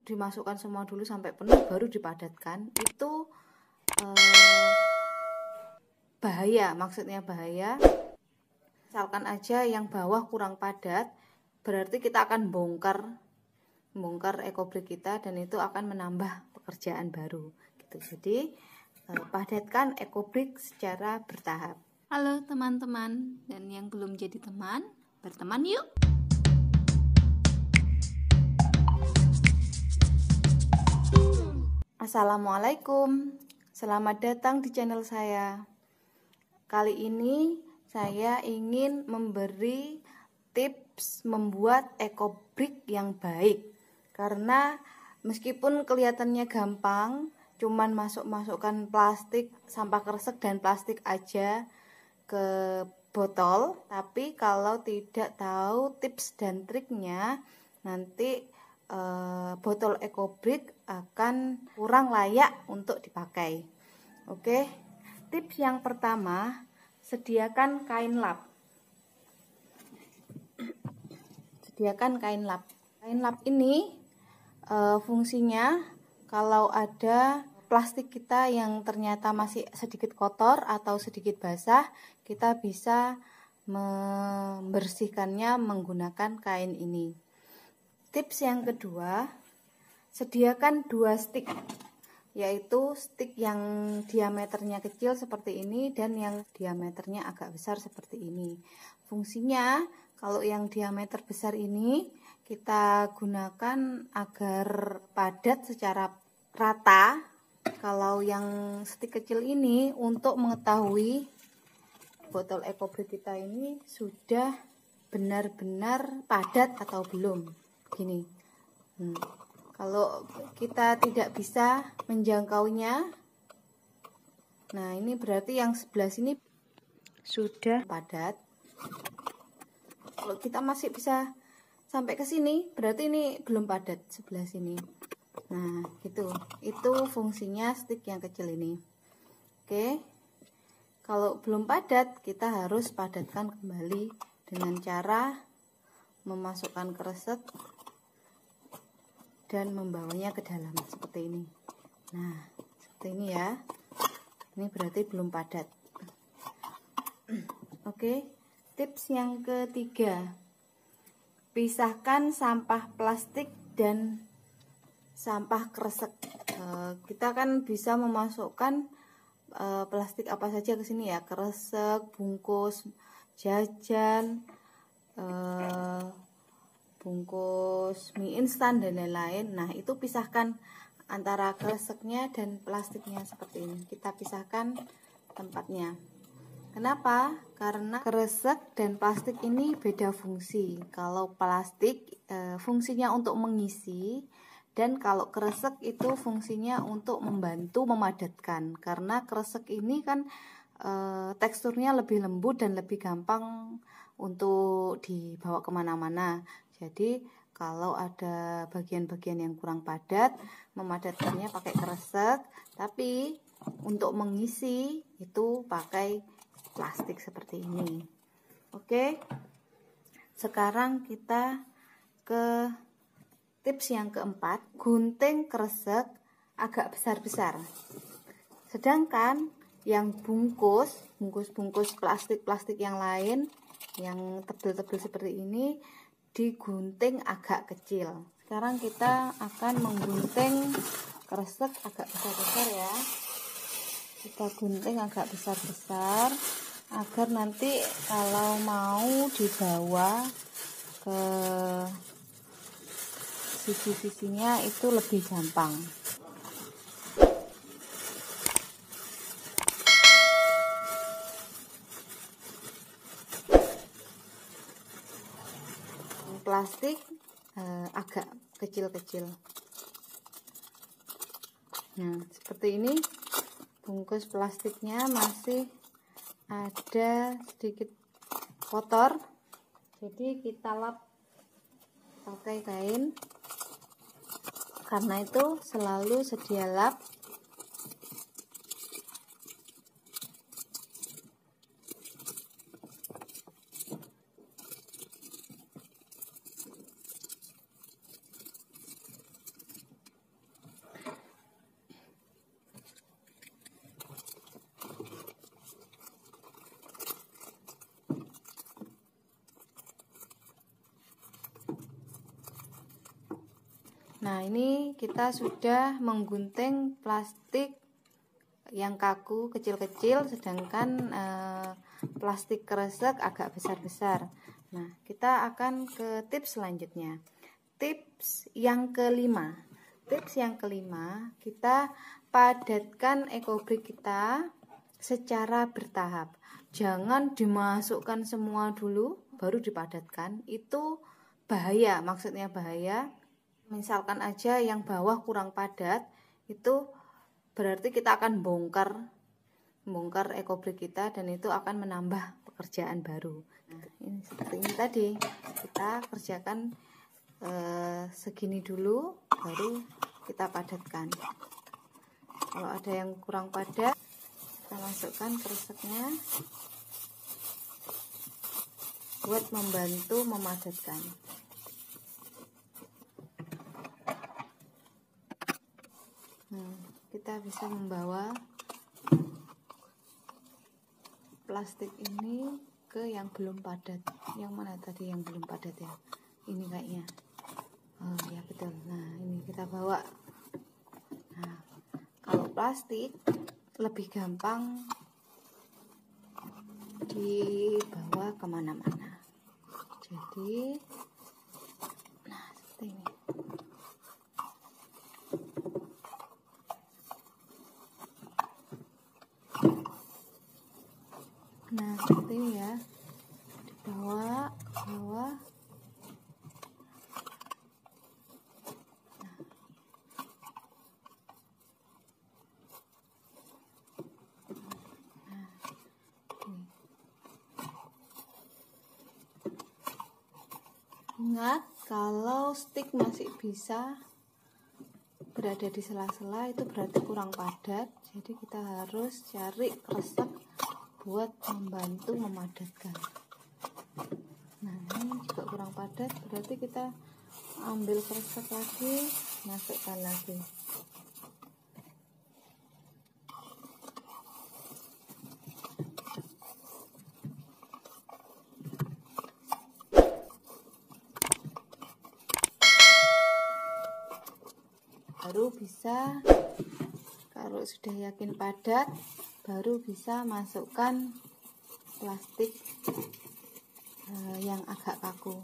dimasukkan semua dulu sampai penuh baru dipadatkan. Itu bahaya, maksudnya bahaya. Misalkan aja yang bawah kurang padat, berarti kita akan bongkar ekobrik kita, dan itu akan menambah pekerjaan baru gitu. Jadi padatkan ekobrik secara bertahap. Halo teman-teman, dan yang belum jadi teman, berteman yuk. Assalamualaikum, selamat datang di channel saya. Kali ini saya ingin memberi tips membuat ekobrik yang baik. Karena meskipun kelihatannya gampang, cuman masukkan plastik, sampah kresek dan plastik aja ke botol, tapi kalau tidak tahu tips dan triknya, nanti botol ekobrik akan kurang layak untuk dipakai. Oke, tips yang pertama, sediakan kain lap. Sediakan kain lap. Kain lap ini fungsinya kalau ada plastik kita yang ternyata masih sedikit kotor atau sedikit basah, kita bisa membersihkannya menggunakan kain ini. Tips yang kedua, sediakan 2 stik, yaitu stik yang diameternya kecil seperti ini dan yang diameternya agak besar seperti ini. Fungsinya, kalau yang diameter besar ini kita gunakan agar padat secara rata. Kalau yang stik kecil ini untuk mengetahui botol ekobrik kita ini sudah benar-benar padat atau belum. Gini, kalau kita tidak bisa menjangkaunya, nah ini berarti yang sebelah sini sudah padat. Kalau kita masih bisa sampai ke sini, berarti ini belum padat sebelah sini. Nah, gitu. Itu fungsinya stik yang kecil ini. Oke. Kalau belum padat, kita harus padatkan kembali dengan cara memasukkan kresek dan membawanya ke dalam seperti ini. Nah, seperti ini ya. Ini berarti belum padat. Oke. Tips yang ketiga, pisahkan sampah plastik dan sampah kresek. Kita kan bisa memasukkan plastik apa saja ke sini ya, kresek, bungkus jajan, bungkus mie instan dan lain-lain. Nah, itu pisahkan antara kreseknya dan plastiknya seperti ini. Kita pisahkan tempatnya. Kenapa? Karena kresek dan plastik ini beda fungsi. Kalau plastik fungsinya untuk mengisi, dan kalau kresek itu fungsinya untuk membantu memadatkan. Karena kresek ini kan teksturnya lebih lembut dan lebih gampang untuk dibawa kemana-mana. Jadi kalau ada bagian-bagian yang kurang padat, memadatkannya pakai kresek, tapi untuk mengisi itu pakai plastik seperti ini. Oke, sekarang kita ke tips yang keempat, gunting kresek agak besar-besar. Sedangkan yang bungkus plastik yang lain yang tebal-tebal seperti ini digunting agak kecil. Sekarang kita akan menggunting kresek agak besar-besar ya. Kita gunting agak besar-besar agar nanti kalau mau dibawa ke sisi-sisinya itu lebih gampang. Plastik agak kecil-kecil. Nah, seperti ini. Bungkus plastiknya masih ada sedikit kotor, jadi kita lap pakai kain. Karena itu selalu sedia lap. Nah, ini kita sudah menggunting plastik yang kaku kecil-kecil, sedangkan plastik kresek agak besar-besar. Nah, kita akan ke tips selanjutnya. Tips yang kelima. Tips yang kelima, kita padatkan ekobrik kita secara bertahap. Jangan dimasukkan semua dulu baru dipadatkan. Itu bahaya, maksudnya bahaya. Misalkan aja yang bawah kurang padat, itu berarti kita akan bongkar ekobrik kita, dan itu akan menambah pekerjaan baru. Nah, ini seperti ini tadi, kita kerjakan segini dulu baru kita padatkan. Kalau ada yang kurang padat, kita masukkan kreseknya buat membantu memadatkan. Kita bisa membawa plastik ini ke yang belum padat. Yang mana tadi yang belum padat ya? Ini kayaknya. Oh ya betul. Nah, ini kita bawa. Nah, kalau plastik lebih gampang dibawa kemana-mana. Jadi, nah seperti ini. Nah, seperti ini ya. Dibawa ke bawah. Ingat, kalau stick masih bisa berada di sela-sela, itu berarti kurang padat. Jadi kita harus cari kresek buat membantu memadatkan. Nah, ini juga kurang padat, berarti kita ambil kresek lagi, masukkan lagi. Baru bisa, kalau sudah yakin padat, baru bisa masukkan plastik yang agak kaku.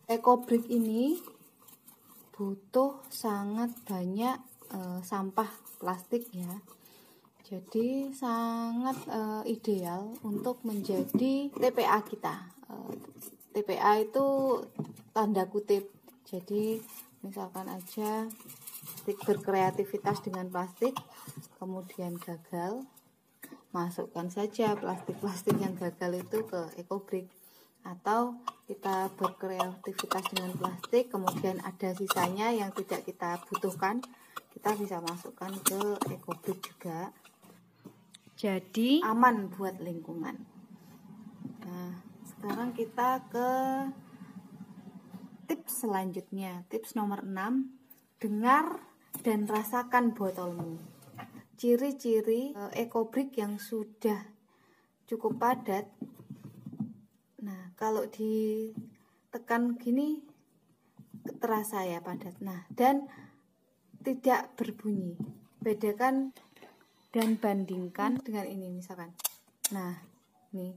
Ekobrik ini butuh sangat banyak sampah plastik ya. Jadi sangat ideal untuk menjadi TPA kita. TPA itu tanda kutip. Jadi misalkan aja berkreativitas dengan plastik, kemudian gagal, masukkan saja plastik-plastik yang gagal itu ke ekobrik. Atau kita berkreativitas dengan plastik, kemudian ada sisanya yang tidak kita butuhkan, kita bisa masukkan ke ekobrik juga. Jadi aman buat lingkungan. Nah, sekarang kita ke tips selanjutnya. Tips nomor 6, dengar dan rasakan botolmu. Ciri-ciri ekobrik yang sudah cukup padat. Nah, kalau ditekan gini terasa ya padat. Nah, dan tidak berbunyi. Bedakan dan bandingkan dengan ini misalkan. Nah, nih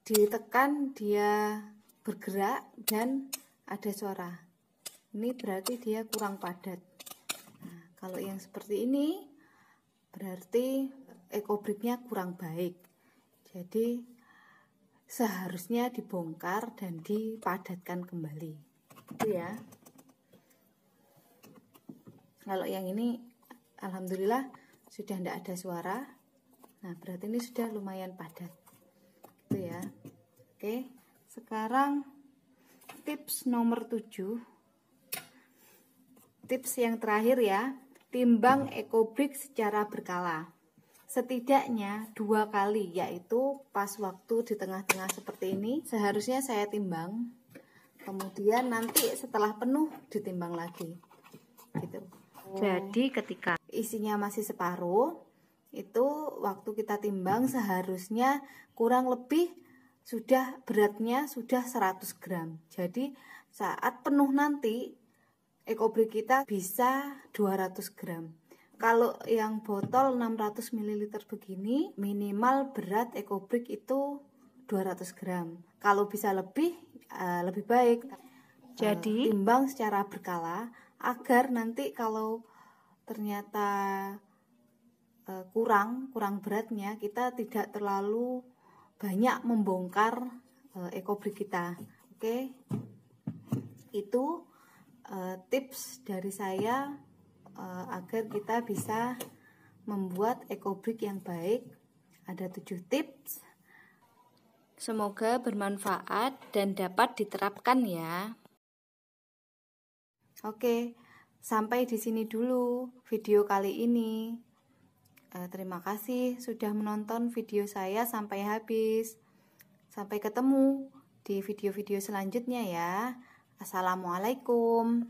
ditekan dia bergerak dan ada suara. Ini berarti dia kurang padat. Nah, kalau yang seperti ini berarti ekobriknya kurang baik. Jadi seharusnya dibongkar dan dipadatkan kembali. Itu ya. Kalau yang ini alhamdulillah sudah tidak ada suara. Nah, berarti ini sudah lumayan padat. Gitu ya. Oke, sekarang tips nomor 7. Tips yang terakhir ya, timbang ekobrik secara berkala. Setidaknya 2 kali, yaitu pas waktu di tengah-tengah seperti ini, seharusnya saya timbang. Kemudian nanti setelah penuh ditimbang lagi. Gitu. Jadi ketika isinya masih separuh, itu waktu kita timbang seharusnya kurang lebih beratnya sudah 100 gram. Jadi saat penuh nanti ekobrik kita bisa 200 gram. Kalau yang botol 600 ml begini, minimal berat ekobrik itu 200 gram. Kalau bisa lebih baik. Jadi timbang secara berkala agar nanti kalau ternyata kurang beratnya, kita tidak terlalu banyak membongkar ekobrik kita. Oke, itu tips dari saya agar kita bisa membuat ekobrik yang baik. Ada 7 tips. Semoga bermanfaat dan dapat diterapkan ya. Oke, sampai di sini dulu video kali ini. Terima kasih sudah menonton video saya sampai habis. Sampai ketemu di video-video selanjutnya ya. Assalamualaikum.